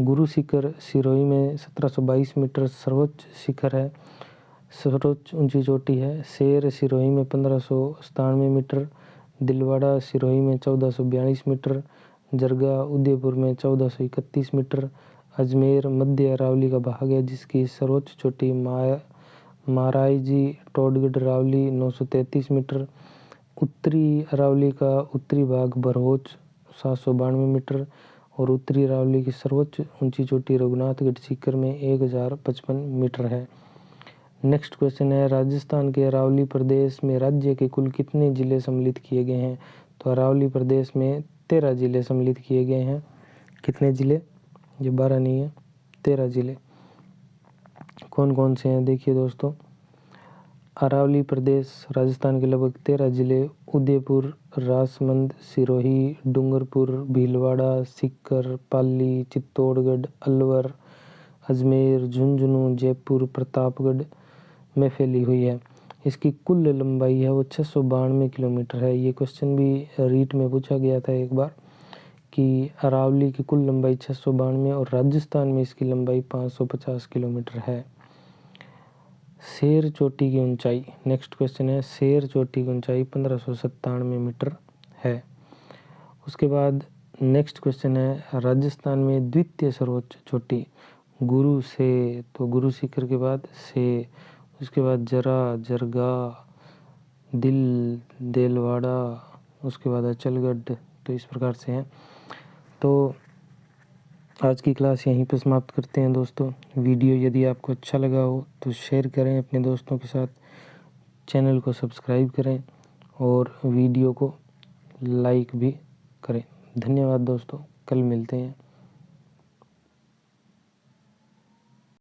गुरु शिखर सिरोही में 1722 मीटर सर्वोच्च शिखर है, सर्वोच्च ऊंची चोटी है। शेर सिरोही में 1597 मीटर, दिलवाड़ा सिरोही में 1442 मीटर, जरगा उदयपुर में 1431 मीटर। अजमेर मध्य अरावली का भाग है, जिसकी सर्वोच्च चोटी महाराज टोडगढ़ अरावली 933 मीटर। उत्तरी अरावली का उत्तरी भाग भरोच 792 मीटर और उत्तरी अरावली की सर्वोच्च ऊंची चोटी रघुनाथगढ़ सीकर में 1055 मीटर है। नेक्स्ट क्वेश्चन है, राजस्थान के अरावली प्रदेश में राज्य के कुल कितने जिले सम्मिलित किए गए हैं? तो अरावली प्रदेश में 13 जिले सम्मिलित किए गए हैं। कितने जिले? ये 12 नहीं है, 13 जिले। कौन कौन से हैं? देखिए दोस्तों, अरावली प्रदेश राजस्थान के लगभग 13 जिले उदयपुर, राजसमंद, सिरोही, डूंगरपुर, भीलवाड़ा, सीकर, पाली, चित्तौड़गढ़, अलवर, अजमेर, झुंझुनू, जयपुर, प्रतापगढ़ में फैली हुई है। इसकी कुल लंबाई है वो 692 किलोमीटर है। ये क्वेश्चन भी रीट में पूछा गया था एक बार कि अरावली की कुल लंबाई 692 और राजस्थान में इसकी लंबाई 550 किलोमीटर है। शेर चोटी की ऊंचाई, नेक्स्ट क्वेश्चन है, शेर चोटी की ऊंचाई 1597 मीटर है। उसके बाद नेक्स्ट क्वेश्चन है, राजस्थान में द्वितीय सर्वोच्च चोटी गुरु से, तो गुरु शिखर के बाद से, उसके बाद जरगा, देलवाड़ा, उसके बाद अचलगढ़। तो इस प्रकार से हैं। तो आज की क्लास यहीं पर समाप्त करते हैं दोस्तों। वीडियो यदि आपको अच्छा लगा हो तो शेयर करें अपने दोस्तों के साथ, चैनल को सब्सक्राइब करें और वीडियो को लाइक भी करें। धन्यवाद दोस्तों, कल मिलते हैं।